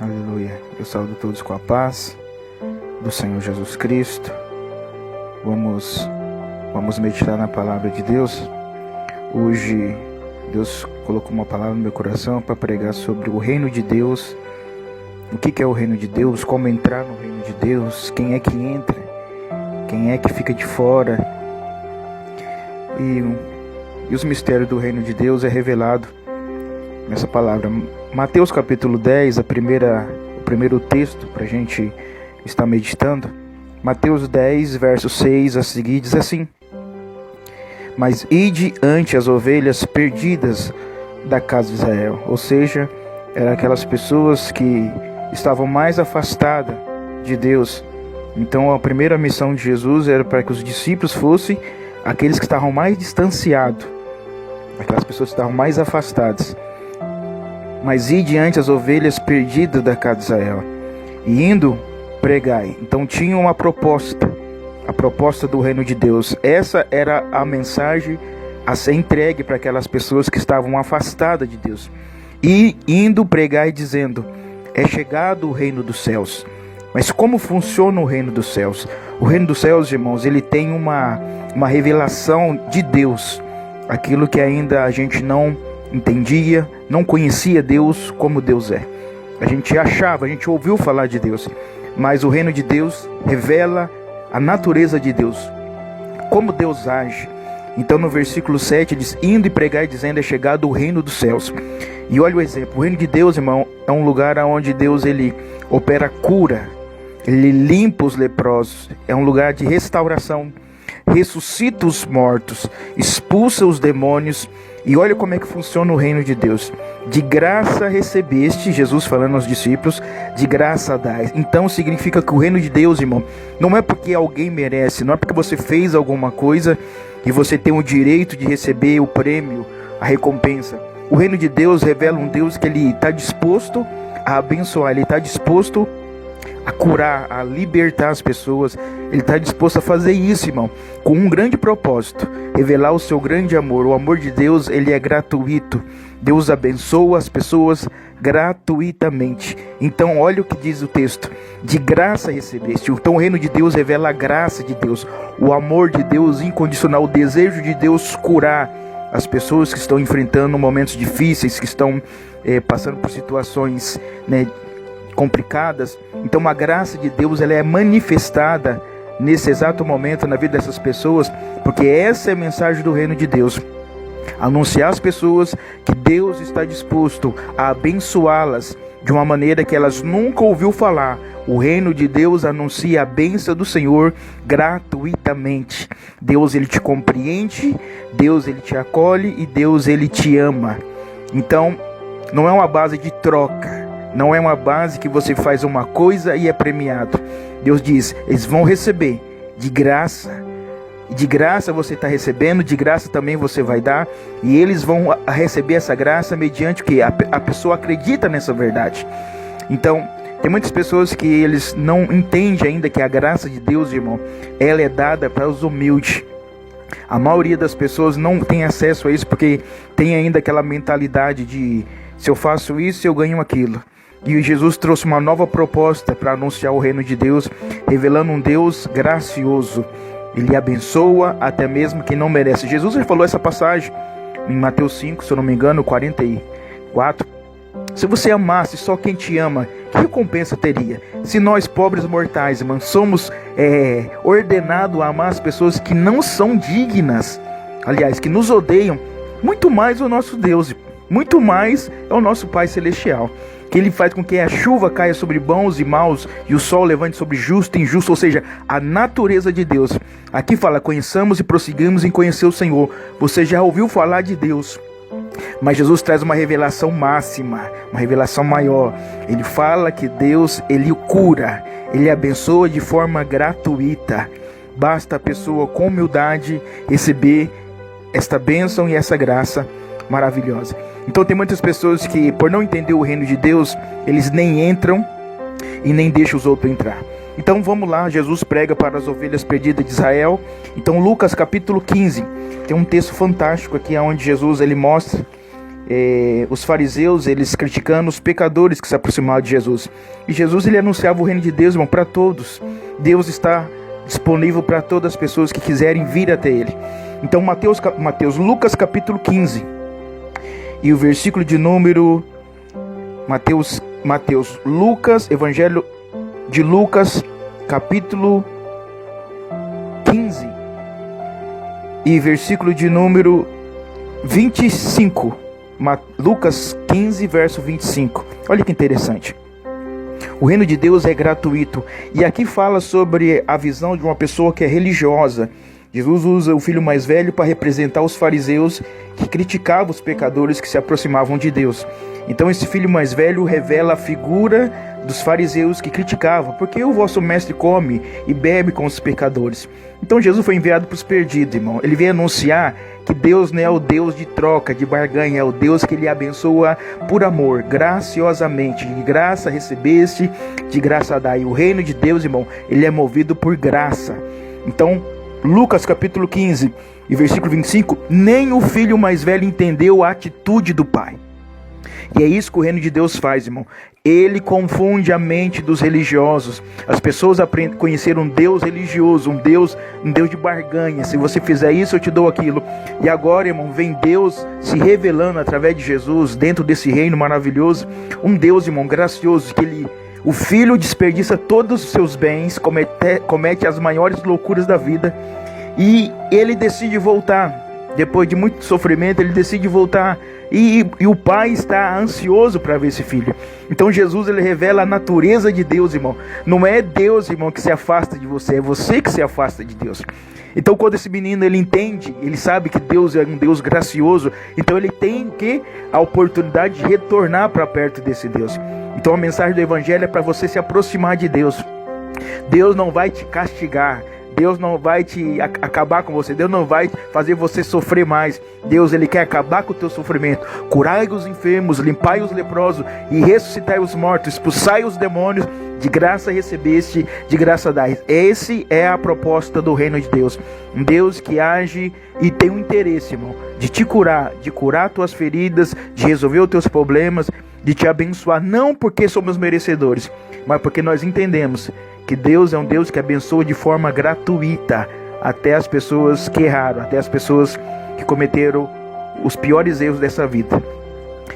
Aleluia. Eu saúdo todos com a paz do Senhor Jesus Cristo. Vamos meditar na palavra de Deus. Hoje Deus colocou uma palavra no meu coração para pregar sobre o reino de Deus. O que é o reino de Deus? Como entrar no reino de Deus? Quem é que entra? Quem é que fica de fora? E os mistérios do reino de Deus é revelado nessa palavra. Mateus capítulo 10, o primeiro texto para a gente estar meditando. Mateus 10, verso 6 a seguir, diz assim: Mas ide ante as ovelhas perdidas da casa de Israel. Ou seja, eram aquelas pessoas que estavam mais afastadas de Deus. Então a primeira missão de Jesus era para que os discípulos fossem aqueles que estavam mais distanciados, aquelas pessoas que estavam mais afastadas. Mas ide ante as ovelhas perdidas da casa de Israel, e indo, pregai. Então tinha uma proposta, a proposta do reino de Deus. Essa era a mensagem a ser entregue para aquelas pessoas que estavam afastadas de Deus. E indo, pregai, dizendo: é chegado o reino dos céus. Mas como funciona o reino dos céus? O reino dos céus, irmãos, ele tem uma revelação de Deus, aquilo que ainda a gente não entendia, não conhecia Deus como Deus é. A gente ouviu falar de Deus, mas o reino de Deus revela a natureza de Deus, como Deus age. Então no versículo 7 diz: indo e pregai, dizendo: é chegado o reino dos céus. E olha o exemplo, o reino de Deus, irmão, é um lugar onde Deus ele opera cura, ele limpa os leprosos, é um lugar de restauração, ressuscita os mortos, expulsa os demônios. E olha como é que funciona o reino de Deus. De graça recebeste, Jesus falando aos discípulos, de graça dai. Então significa que o reino de Deus, irmão, não é porque alguém merece, não é porque você fez alguma coisa e você tem o direito de receber o prêmio, a recompensa. O reino de Deus revela um Deus que ele está disposto a abençoar, ele está disposto a curar, a libertar as pessoas. Ele está disposto a fazer isso, irmão, com um grande propósito: revelar o seu grande amor. O amor de Deus, ele é gratuito. Deus abençoa as pessoas gratuitamente. Então olha o que diz o texto: de graça recebeste. Então o reino de Deus revela a graça de Deus, o amor de Deus incondicional, o desejo de Deus curar as pessoas que estão enfrentando momentos difíceis, que estão passando por situações, complicadas. Então a graça de Deus, ela é manifestada nesse exato momento na vida dessas pessoas, porque essa é a mensagem do reino de Deus: anunciar às pessoas que Deus está disposto a abençoá-las de uma maneira que elas nunca ouviu falar. O reino de Deus anuncia a bênção do Senhor gratuitamente. Deus ele te compreende, Deus ele te acolhe e Deus ele te ama. Então não é uma base de troca, não é uma base que você faz uma coisa e é premiado. Deus diz: eles vão receber de graça. De graça você está recebendo, de graça também você vai dar. E eles vão receber essa graça mediante o que? A pessoa acredita nessa verdade. Então, tem muitas pessoas que eles não entendem ainda que a graça de Deus, irmão, ela é dada para os humildes. A maioria das pessoas não tem acesso a isso porque tem ainda aquela mentalidade de: se eu faço isso, eu ganho aquilo. E Jesus trouxe uma nova proposta para anunciar o reino de Deus, revelando um Deus gracioso. Ele abençoa até mesmo quem não merece. Jesus já falou essa passagem em Mateus 5, se eu não me engano, 44. Se você amasse só quem te ama, que recompensa teria? Se nós, pobres mortais, irmãos, somos ordenados a amar as pessoas que não são dignas, aliás, que nos odeiam, muito mais o nosso Deus, muito mais é o nosso Pai Celestial, que ele faz com que a chuva caia sobre bons e maus e o sol levante sobre justo e injusto, ou seja, a natureza de Deus. Aqui fala: conheçamos e prosseguimos em conhecer o Senhor. Você já ouviu falar de Deus, mas Jesus traz uma revelação máxima, uma revelação maior. Ele fala que Deus, ele cura, ele abençoa de forma gratuita. Basta a pessoa com humildade receber esta bênção e essa graça maravilhosa. Então tem muitas pessoas que, por não entender o reino de Deus, eles nem entram e nem deixam os outros entrar. Então vamos lá, Jesus prega para as ovelhas perdidas de Israel. Então Lucas capítulo 15, tem um texto fantástico aqui onde Jesus ele mostra os fariseus, eles criticando os pecadores que se aproximavam de Jesus. E Jesus, ele anunciava o reino de Deus, irmão, para todos. Deus está disponível para todas as pessoas que quiserem vir até ele. Então Lucas capítulo 15 e o versículo de número Evangelho de Lucas capítulo 15 e versículo de número 25. Lucas 15, verso 25. Olha que interessante. O reino de Deus é gratuito. E aqui fala sobre a visão de uma pessoa que é religiosa. Jesus usa o filho mais velho para representar os fariseus que criticavam os pecadores que se aproximavam de Deus. Então esse filho mais velho revela a figura dos fariseus que criticavam. Porque o vosso mestre come e bebe com os pecadores. Então Jesus foi enviado para os perdidos, irmão. Ele veio anunciar que Deus não é o Deus de troca, de barganha, é o Deus que ele abençoa por amor, graciosamente. De graça recebeste, de graça dai. O reino de Deus, irmão, ele é movido por graça. Então, Lucas capítulo 15 e versículo 25, nem o filho mais velho entendeu a atitude do pai. E é isso que o reino de Deus faz, irmão. Ele confunde a mente dos religiosos. As pessoas aprendem a conhecer um Deus religioso, um Deus de barganha. Se você fizer isso, eu te dou aquilo. E agora, irmão, vem Deus se revelando através de Jesus, dentro desse reino maravilhoso. Um Deus, irmão, gracioso, que o filho desperdiça todos os seus bens, comete as maiores loucuras da vida. E ele decide voltar. Depois de muito sofrimento, ele decide voltar. E o pai está ansioso para ver esse filho. Então Jesus, ele revela a natureza de Deus, irmão. Não é Deus, irmão, que se afasta de você, é você que se afasta de Deus. Então quando esse menino, ele entende, ele sabe que Deus é um Deus gracioso, então ele tem a oportunidade de retornar para perto desse Deus. Então a mensagem do evangelho é para você se aproximar de Deus. Deus não vai te castigar. Deus não vai acabar com você. Deus não vai fazer você sofrer mais. Deus, ele quer acabar com o teu sofrimento. Curai os enfermos, limpai os leprosos e ressuscitai os mortos, expulsai os demônios. De graça recebeste, de graça dai. Essa é a proposta do reino de Deus. Um Deus que age e tem um interesse, irmão, de te curar, de curar tuas feridas, de resolver os teus problemas, de te abençoar. Não porque somos merecedores, mas porque nós entendemos que Deus é um Deus que abençoa de forma gratuita até as pessoas que erraram, até as pessoas que cometeram os piores erros dessa vida.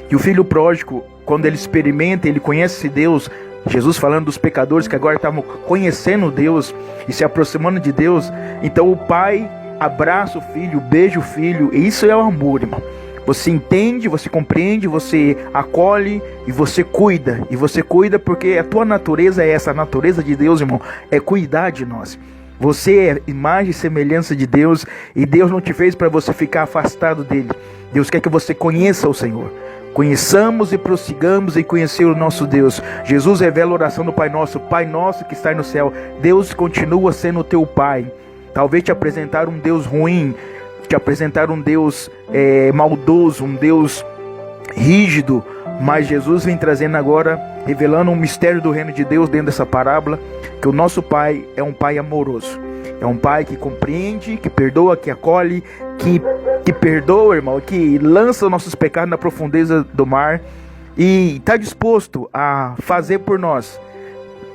E o filho pródigo, quando ele experimenta, ele conhece Deus, Jesus falando dos pecadores que agora estavam conhecendo Deus e se aproximando de Deus, então o pai abraça o filho, beija o filho, e isso é o amor, irmão. Você entende, você compreende, você acolhe e você cuida. E você cuida porque a tua natureza é essa, a natureza de Deus, irmão, é cuidar de nós. Você é imagem e semelhança de Deus e Deus não te fez para você ficar afastado dele. Deus quer que você conheça o Senhor. Conheçamos e prossigamos em conhecer o nosso Deus. Jesus revela a oração do Pai Nosso que está no céu. Deus continua sendo o teu Pai. Talvez te apresentar um Deus ruim, te apresentar um Deus maldoso, um Deus rígido, mas Jesus vem trazendo agora, revelando um mistério do reino de Deus dentro dessa parábola, que o nosso Pai é um Pai amoroso, é um Pai que compreende, que perdoa, que acolhe, que perdoa, irmão, que lança os nossos pecados na profundeza do mar e está disposto a fazer por nós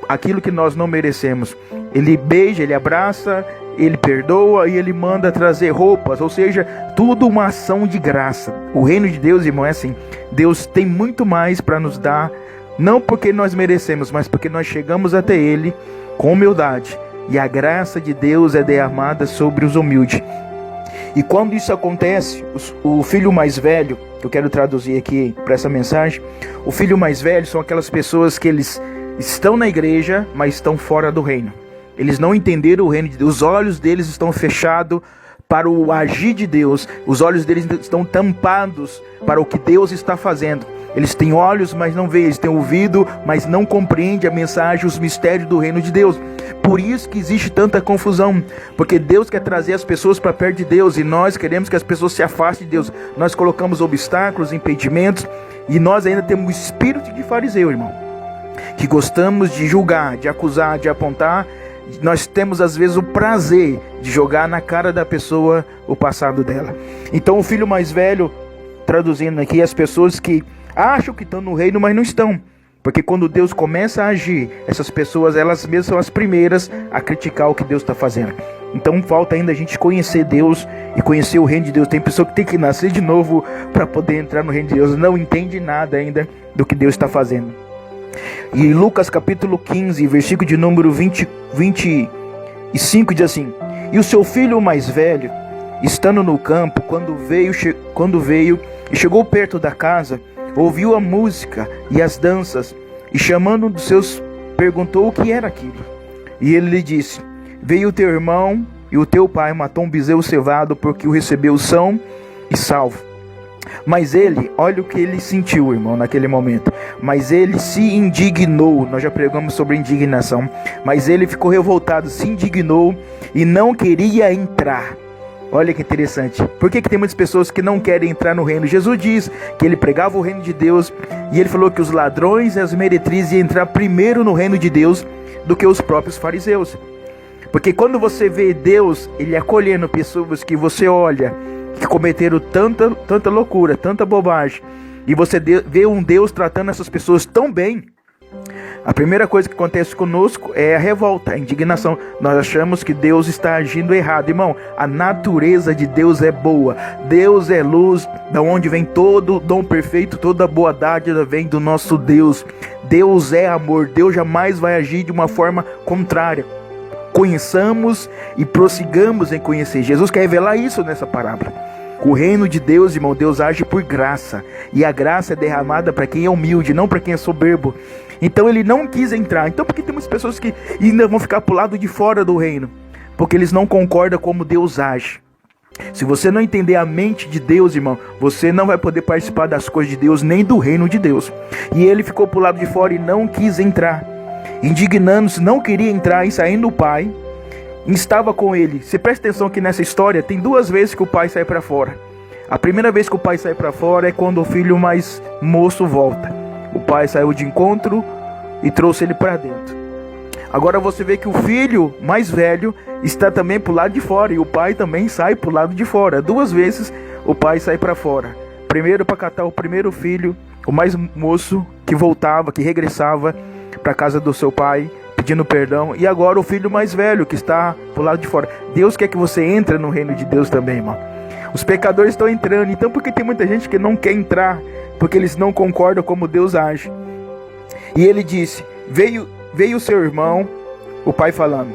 aquilo que nós não merecemos. Ele beija, ele abraça, ele perdoa e ele manda trazer roupas, ou seja, tudo uma ação de graça. O reino de Deus, irmão, é assim. Deus tem muito mais para nos dar, não porque nós merecemos, mas porque nós chegamos até ele com humildade. E a graça de Deus é derramada sobre os humildes. E quando isso acontece, o filho mais velho, que eu quero traduzir aqui para essa mensagem, o filho mais velho são aquelas pessoas que eles estão na igreja, mas estão fora do reino. Eles não entenderam o reino de Deus. Os olhos deles estão fechados para o agir de Deus. Os olhos deles estão tampados para o que Deus está fazendo. Eles têm olhos, mas não veem. Eles têm ouvido, mas não compreendem a mensagem, os mistérios do reino de Deus. Por isso que existe tanta confusão. Porque Deus quer trazer as pessoas para perto de Deus. E nós queremos que as pessoas se afastem de Deus. Nós colocamos obstáculos, impedimentos. E nós ainda temos o espírito de fariseu, irmão. Que gostamos de julgar, de acusar, de apontar. Nós temos às vezes o prazer de jogar na cara da pessoa o passado dela. Então o filho mais velho, traduzindo aqui, as pessoas que acham que estão no reino, mas não estão. Porque quando Deus começa a agir, essas pessoas, elas mesmas são as primeiras a criticar o que Deus está fazendo. Então falta ainda a gente conhecer Deus e conhecer o reino de Deus. Tem pessoa que tem que nascer de novo para poder entrar no reino de Deus. Não entende nada ainda do que Deus está fazendo. E Lucas capítulo 15, versículo de número 25 diz assim: E o seu filho mais velho, estando no campo, quando veio e chegou perto da casa, ouviu a música e as danças, e chamando um dos seus, perguntou o que era aquilo. E ele lhe disse: Veio o teu irmão e o teu pai matou um bezerro cevado, porque o recebeu são e salvo. Mas ele, olha o que ele sentiu, irmão, naquele momento. Mas ele se indignou. Nós já pregamos sobre indignação. Mas ele ficou revoltado, se indignou e não queria entrar. Olha que interessante. Por que tem muitas pessoas que não querem entrar no reino? Jesus diz que ele pregava o reino de Deus, e ele falou que os ladrões e as meretrizes iam entrar primeiro no reino de Deus do que os próprios fariseus. Porque quando você vê Deus, ele acolhendo pessoas que você olha, que cometeram tanta loucura, tanta bobagem, e você vê um Deus tratando essas pessoas tão bem, a primeira coisa que acontece conosco é a revolta, a indignação. Nós achamos que Deus está agindo errado. Irmão, a natureza de Deus é boa. Deus é luz, da onde vem todo dom perfeito, toda boa dádiva vem do nosso Deus. Deus é amor, Deus jamais vai agir de uma forma contrária. Conheçamos e prossigamos em conhecer. Jesus quer revelar isso nessa parábola. O reino de Deus, irmão, Deus age por graça. E a graça é derramada para quem é humilde, não para quem é soberbo. Então ele não quis entrar. Então por que temos pessoas que ainda vão ficar para o lado de fora do reino? Porque eles não concordam como Deus age. Se você não entender a mente de Deus, irmão, você não vai poder participar das coisas de Deus, nem do reino de Deus. E ele ficou para o lado de fora e não quis entrar. Indignando-se, não queria entrar, e saindo o pai, estava com ele. Você presta atenção que nessa história tem duas vezes que o pai sai para fora. A primeira vez que o pai sai para fora é quando o filho mais moço volta. O pai saiu de encontro e trouxe ele para dentro. Agora você vê que o filho mais velho está também para o lado de fora, e o pai também sai para o lado de fora. Duas vezes o pai sai para fora. Primeiro para catar o primeiro filho, o mais moço, que voltava, que regressava para a casa do seu pai, pedindo perdão. E agora o filho mais velho, que está pro lado de fora. Deus quer que você entre no reino de Deus também, irmão. Os pecadores estão entrando. Então por que tem muita gente que não quer entrar? Porque eles não concordam como Deus age. E ele disse: veio o seu irmão, o pai falando,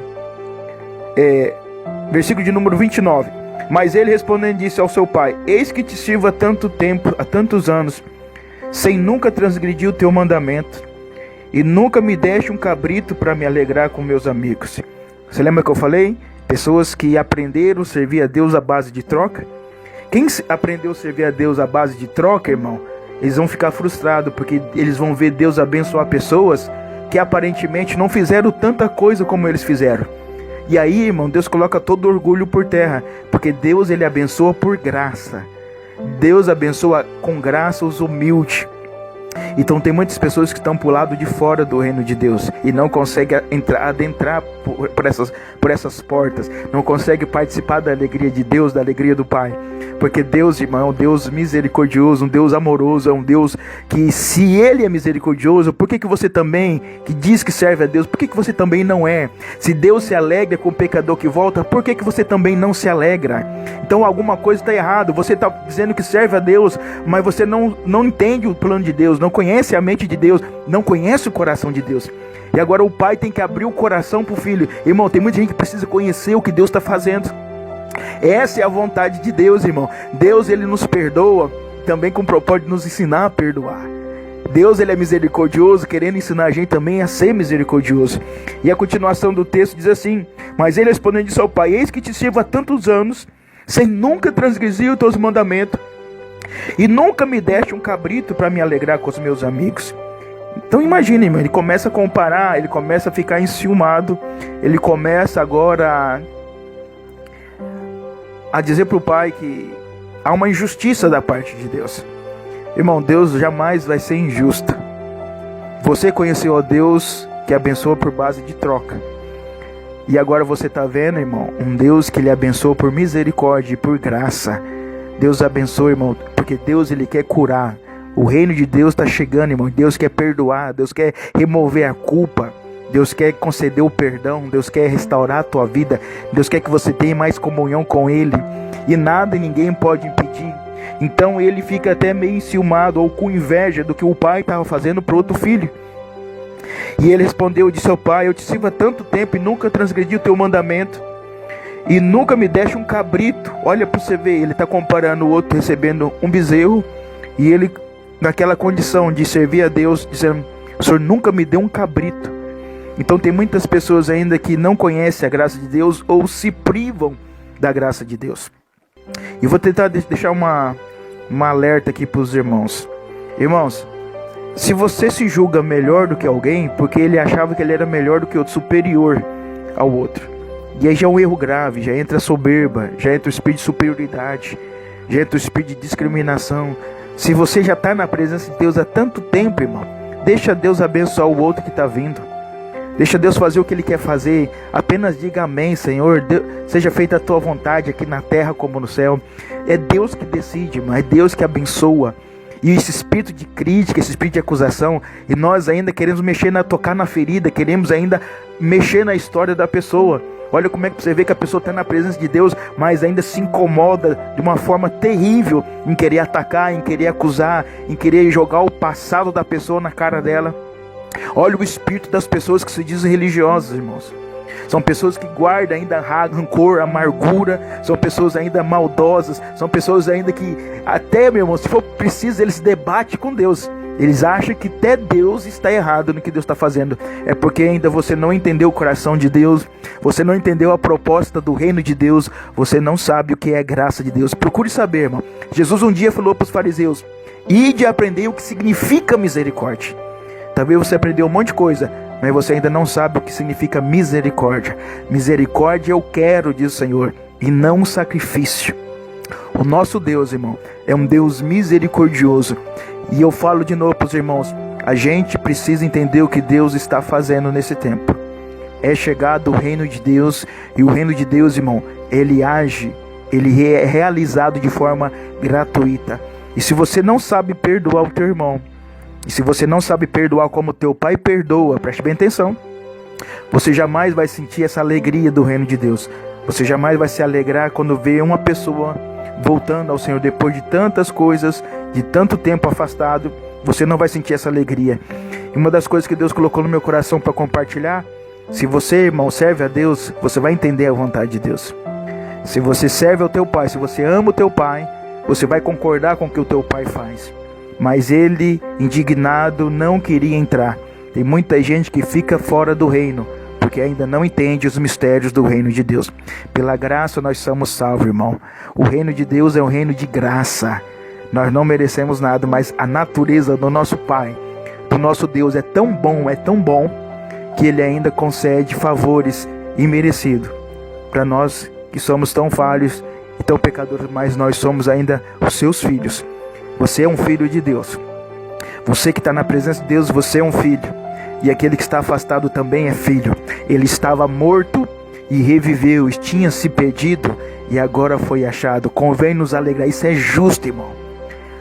versículo de número 29. Mas ele respondendo disse ao seu pai: Eis que te sirvo há tanto tempo, há tantos anos, sem nunca transgredir o teu mandamento, e nunca me deste um cabrito para me alegrar com meus amigos. Você lembra que eu falei? Pessoas que aprenderam a servir a Deus à base de troca. Quem aprendeu a servir a Deus à base de troca, irmão, eles vão ficar frustrados, porque eles vão ver Deus abençoar pessoas que aparentemente não fizeram tanta coisa como eles fizeram. E aí, irmão, Deus coloca todo orgulho por terra, porque Deus, ele abençoa por graça. Deus abençoa com graça os humildes. Então tem muitas pessoas que estão para o lado de fora do reino de Deus e não conseguem adentrar por essas portas, não conseguem participar da alegria de Deus, da alegria do Pai. Porque Deus, irmão, é um Deus misericordioso, um Deus amoroso, é um Deus que, se Ele é misericordioso, por que você também, que diz que serve a Deus, por que você também não é? Se Deus se alegra com o pecador que volta, por que você também não se alegra? Então alguma coisa está errada. Você está dizendo que serve a Deus, mas você não entende o plano de Deus, não conhece a mente de Deus, não conhece o coração de Deus. E agora o pai tem que abrir o coração para o filho. Irmão, tem muita gente que precisa conhecer o que Deus está fazendo. Essa é a vontade de Deus, irmão. Deus, ele nos perdoa também com o propósito de nos ensinar a perdoar. Deus, ele é misericordioso, querendo ensinar a gente também a ser misericordioso. E a continuação do texto diz assim: Mas ele respondendo disse ao pai: Eis que te sirvo há tantos anos, sem nunca transgredir os teus mandamentos, e nunca me deste um cabrito para me alegrar com os meus amigos. Então imagine, irmão, ele começa a comparar, ele começa a ficar enciumado, ele começa agora a dizer para o pai que há uma injustiça da parte de Deus. Irmão, Deus jamais vai ser injusto. Você conheceu a Deus que abençoa por base de troca. E agora você está vendo, irmão, um Deus que lhe abençoa por misericórdia e por graça. Deus abençoe, irmão, porque Deus, Ele quer curar. O reino de Deus está chegando, irmão. Deus quer perdoar, Deus quer remover a culpa, Deus quer conceder o perdão, Deus quer restaurar a tua vida, Deus quer que você tenha mais comunhão com Ele, e nada e ninguém pode impedir. Então ele fica até meio enciumado ou com inveja do que o pai estava fazendo para outro filho. E ele respondeu, disse ao pai: eu te sirvo há tanto tempo e nunca transgredi o teu mandamento, e nunca me deste um cabrito. Olha para você ver, ele está comparando o outro recebendo um bezerro, e ele naquela condição de servir a Deus, dizendo: o Senhor nunca me deu um cabrito. Então tem muitas pessoas ainda que não conhecem a graça de Deus ou se privam da graça de Deus. E vou tentar deixar uma alerta aqui para os irmãos. Irmãos, se você se julga melhor do que alguém, porque ele achava que ele era melhor do que outro, superior ao outro, e aí já é um erro grave, já entra a soberba, já entra o espírito de superioridade, já entra o espírito de discriminação. Se você já está na presença de Deus há tanto tempo, irmão, deixa Deus abençoar o outro que está vindo. Deixa Deus fazer o que Ele quer fazer. Apenas diga amém, Senhor. Deus, seja feita a tua vontade aqui na terra como no céu. É Deus que decide, irmão. É Deus que abençoa. E esse espírito de crítica, esse espírito de acusação, e nós ainda queremos tocar na ferida, queremos ainda mexer na história da pessoa. Olha como é que você vê que a pessoa está na presença de Deus, mas ainda se incomoda de uma forma terrível em querer atacar, em querer acusar, em querer jogar o passado da pessoa na cara dela. Olha o espírito das pessoas que se dizem religiosas, irmãos. São pessoas que guardam ainda rancor, amargura. São pessoas ainda maldosas. São pessoas ainda que até, meu irmão, se for preciso, eles debatem com Deus. Eles acham que até Deus está errado no que Deus está fazendo. É porque ainda você não entendeu o coração de Deus. Você não entendeu a proposta do reino de Deus. Você não sabe o que é graça de Deus. Procure saber, irmão. Jesus um dia falou para os fariseus: ide aprender o que significa misericórdia. Talvez você aprendeu um monte de coisa, mas você ainda não sabe o que significa misericórdia. Misericórdia eu quero, diz o Senhor, e não um sacrifício. O nosso Deus, irmão, é um Deus misericordioso. E eu falo de novo para os irmãos, a gente precisa entender o que Deus está fazendo nesse tempo. É chegado o reino de Deus, e o reino de Deus, irmão, ele age, ele é realizado de forma gratuita. E se você não sabe perdoar o teu irmão, e se você não sabe perdoar como teu pai perdoa, preste bem atenção, você jamais vai sentir essa alegria do reino de Deus. Você jamais vai se alegrar quando vê uma pessoa voltando ao Senhor depois de tantas coisas, de tanto tempo afastado. Você não vai sentir essa alegria. E uma das coisas que Deus colocou no meu coração para compartilhar: se você, irmão, serve a Deus, você vai entender a vontade de Deus. Se você serve ao teu pai, se você ama o teu pai, você vai concordar com o que o teu pai faz. Mas ele, indignado, não queria entrar. Tem muita gente que fica fora do reino, porque ainda não entende os mistérios do reino de Deus. Pela graça nós somos salvos, irmão. O reino de Deus é um reino de graça. Nós não merecemos nada, mas a natureza do nosso Pai, do nosso Deus, é tão bom, que Ele ainda concede favores imerecidos para nós que somos tão falhos e tão pecadores, mas nós somos ainda os seus filhos. Você é um filho de Deus. Você que está na presença de Deus, você é um filho. E aquele que está afastado também é filho. Ele estava morto e reviveu, tinha se perdido e agora foi achado. Convém nos alegrar. Isso é justo, irmão.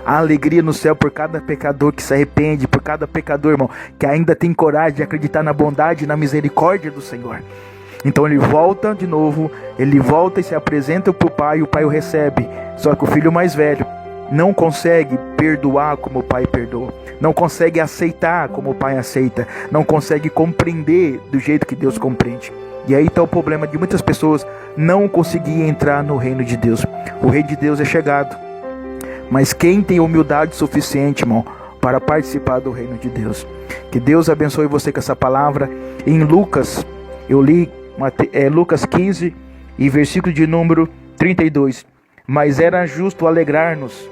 A alegria no céu por cada pecador que se arrepende, por cada pecador, irmão, que ainda tem coragem de acreditar na bondade e na misericórdia do Senhor. Então ele volta de novo, ele volta e se apresenta para o pai, e o pai o recebe. Só que o filho mais velho não consegue perdoar como o pai perdoa, não consegue aceitar como o pai aceita, não consegue compreender do jeito que Deus compreende. E aí está o problema de muitas pessoas não conseguir entrar no reino de Deus. O reino de Deus é chegado, mas quem tem humildade suficiente, irmão, para participar do reino de Deus? Que Deus abençoe você com essa palavra. Em Lucas, eu li Lucas 15 e versículo de número 32. Mas era justo alegrar-nos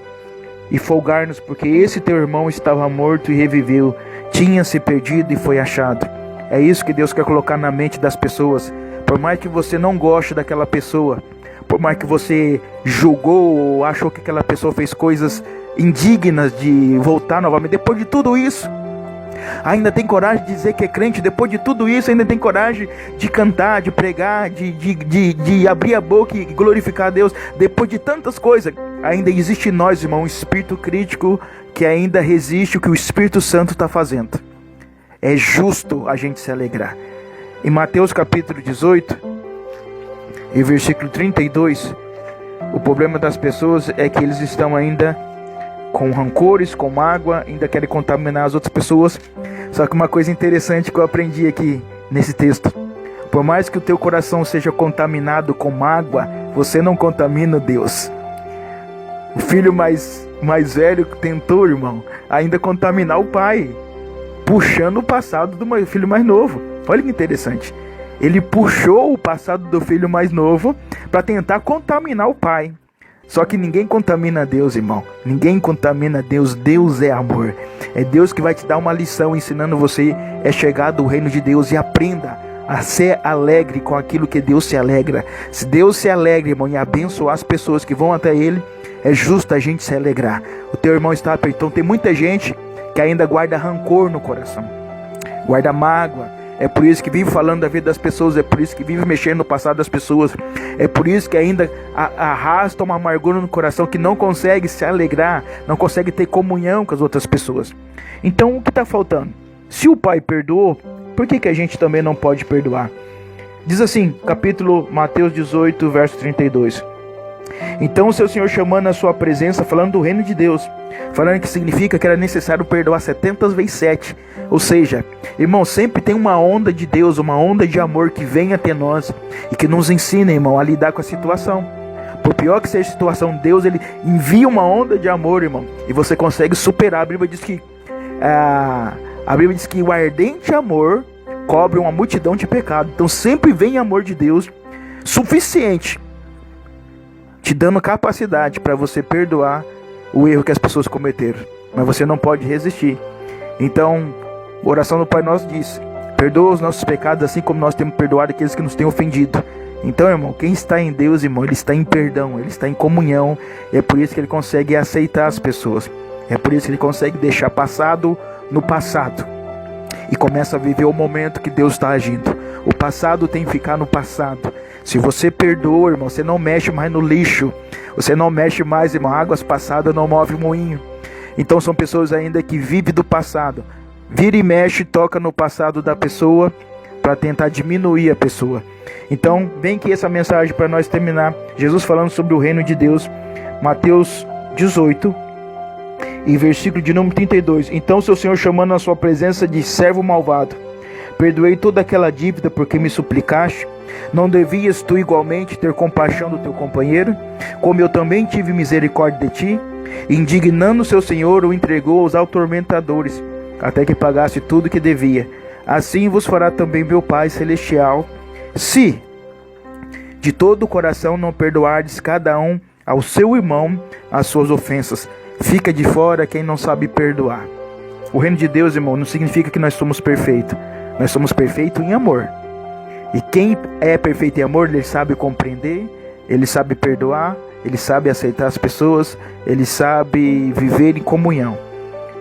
e folgar-nos, porque esse teu irmão estava morto e reviveu, tinha se perdido e foi achado. É isso que Deus quer colocar na mente das pessoas. Por mais que você não goste daquela pessoa, por mais que você julgou ou achou que aquela pessoa fez coisas indignas de voltar novamente, depois de tudo isso, ainda tem coragem de dizer que é crente. Depois de tudo isso, ainda tem coragem de cantar, de pregar, de abrir a boca e glorificar a Deus. Depois de tantas coisas, ainda existe em nós, irmão, um espírito crítico que ainda resiste o que o Espírito Santo está fazendo. É justo a gente se alegrar. Em Mateus capítulo 18, e versículo 32, o problema das pessoas é que eles estão ainda com rancores, com mágoa, ainda querem contaminar as outras pessoas. Só que uma coisa interessante que eu aprendi aqui nesse texto: por mais que o teu coração seja contaminado com mágoa, você não contamina Deus. O filho mais velho tentou, irmão, ainda contaminar o pai, puxando o passado do filho mais novo. Olha que interessante. Ele puxou o passado do filho mais novo para tentar contaminar o pai. Só que ninguém contamina Deus, irmão. Ninguém contamina Deus. Deus é amor. É Deus que vai te dar uma lição ensinando você a chegar do reino de Deus. E aprenda a ser alegre com aquilo que Deus se alegra. Se Deus se alegra, irmão, e abençoar as pessoas que vão até Ele, é justo a gente se alegrar. O teu irmão está apertando. Tem muita gente que ainda guarda rancor no coração, guarda mágoa. É por isso que vive falando da vida das pessoas. É por isso que vive mexendo no passado das pessoas. É por isso que ainda arrasta uma amargura no coração, que não consegue se alegrar, não consegue ter comunhão com as outras pessoas. Então o que está faltando? Se o pai perdoou, por que a gente também não pode perdoar? Diz assim, capítulo Mateus 18, verso 32. Então o seu Senhor, chamando a sua presença, falando do reino de Deus, falando que significa que era necessário perdoar 70 vezes 7. Ou seja, irmão, sempre tem uma onda de Deus, uma onda de amor que vem até nós e que nos ensina, irmão, a lidar com a situação. Por pior que seja a situação, Deus, ele envia uma onda de amor, irmão, e você consegue superar. A Bíblia diz que o ardente amor cobre uma multidão de pecados. Então sempre vem amor de Deus suficiente, te dando capacidade para você perdoar o erro que as pessoas cometeram. Mas você não pode resistir. Então, a oração do Pai Nosso diz: perdoa os nossos pecados, assim como nós temos perdoado aqueles que nos têm ofendido. Então, irmão, quem está em Deus, irmão, ele está em perdão, ele está em comunhão. E é por isso que ele consegue aceitar as pessoas. É por isso que ele consegue deixar passado no passado e começa a viver o momento que Deus está agindo. O passado tem que ficar no passado. Se você perdoa, irmão, você não mexe mais no lixo. Você não mexe mais, irmão. Águas passadas não move moinho. Então são pessoas ainda que vivem do passado. Vira e mexe, toca no passado da pessoa para tentar diminuir a pessoa. Então, vem aqui essa mensagem para nós terminar. Jesus falando sobre o reino de Deus. Mateus 18 e versículo de número 32. Então seu Senhor, chamando a sua presença, de servo malvado: perdoei toda aquela dívida porque me suplicaste. Não devias tu igualmente ter compaixão do teu companheiro, como eu também tive misericórdia de ti? Indignando seu Senhor, o entregou aos atormentadores, até que pagasse tudo que devia. Assim vos fará também meu Pai Celestial, se de todo o coração não perdoardes cada um ao seu irmão as suas ofensas. Fica de fora quem não sabe perdoar. O reino de Deus, irmão, não significa que nós somos perfeitos. Nós somos perfeitos em amor. E quem é perfeito em amor, ele sabe compreender, ele sabe perdoar, ele sabe aceitar as pessoas, ele sabe viver em comunhão.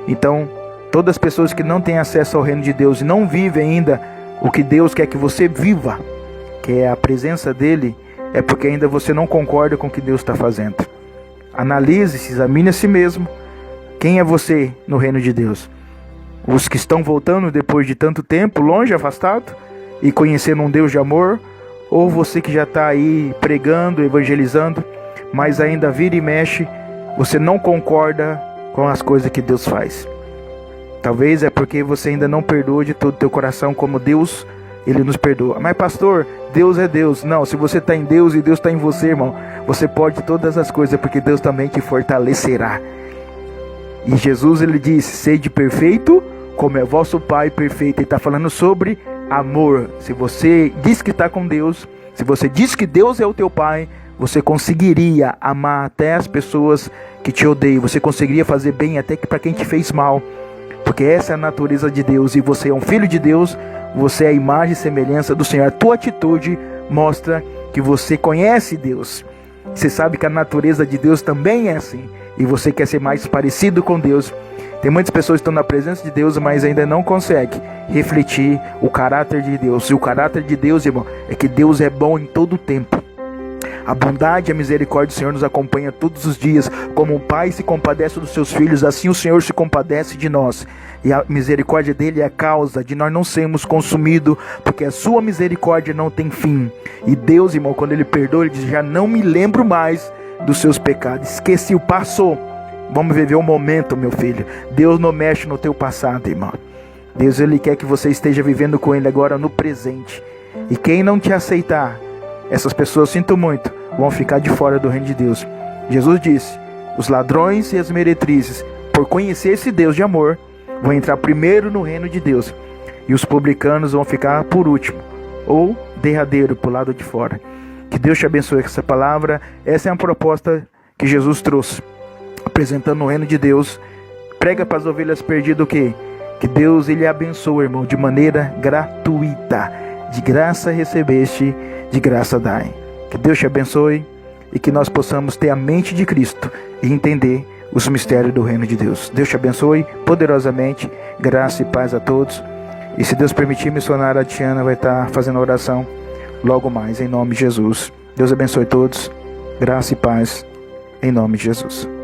Então, todas as pessoas que não têm acesso ao reino de Deus e não vivem ainda o que Deus quer que você viva, que é a presença dele, é porque ainda você não concorda com o que Deus está fazendo. Analise-se, examine a si mesmo. Quem é você no reino de Deus? Os que estão voltando depois de tanto tempo, longe, afastado, e conhecendo um Deus de amor? Ou você que já está aí pregando, evangelizando, mas ainda vira e mexe, você não concorda com as coisas que Deus faz? Talvez é porque você ainda não perdoa de todo o teu coração como Deus, ele nos perdoa. Mas pastor, Deus é Deus. Não, se você está em Deus e Deus está em você, irmão, você pode todas as coisas, porque Deus também te fortalecerá. E Jesus, ele disse: sede perfeito como é vosso Pai perfeito. Ele está falando sobre amor. Se você diz que está com Deus, se você diz que Deus é o teu Pai, você conseguiria amar até as pessoas que te odeiam. Você conseguiria fazer bem até que para quem te fez mal. Porque essa é a natureza de Deus. E você é um filho de Deus. Você é a imagem e semelhança do Senhor. A tua atitude mostra que você conhece Deus. Você sabe que a natureza de Deus também é assim. E você quer ser mais parecido com Deus. Tem muitas pessoas que estão na presença de Deus, mas ainda não conseguem refletir o caráter de Deus. E o caráter de Deus, irmão, é que Deus é bom em todo o tempo. A bondade e a misericórdia do Senhor nos acompanha todos os dias. Como um pai se compadece dos seus filhos, assim o Senhor se compadece de nós. E a misericórdia dele é a causa de nós não sermos consumidos, porque a sua misericórdia não tem fim. E Deus, irmão, quando ele perdoa, ele diz: já não me lembro mais dos seus pecados. Esqueci, o passou. Vamos viver o momento, meu filho. Deus não mexe no teu passado, irmão. Deus, ele quer que você esteja vivendo com ele agora no presente. E quem não te aceitar, essas pessoas, sinto muito, vão ficar de fora do reino de Deus. Jesus disse: os ladrões e as meretrizes, por conhecer esse Deus de amor, vão entrar primeiro no reino de Deus. E os publicanos vão ficar por último, ou derradeiro, para o lado de fora. Que Deus te abençoe com essa palavra. Essa é uma proposta que Jesus trouxe, apresentando o reino de Deus. Prega para as ovelhas perdidas o quê? Que Deus, ele abençoe, irmão, de maneira gratuita. De graça recebeste, de graça dai. Que Deus te abençoe e que nós possamos ter a mente de Cristo e entender os mistérios do reino de Deus. Deus te abençoe poderosamente. Graça e paz a todos. E se Deus permitir, a missionária Tiana vai estar fazendo a oração logo mais, em nome de Jesus. Deus abençoe todos. Graça e paz, em nome de Jesus.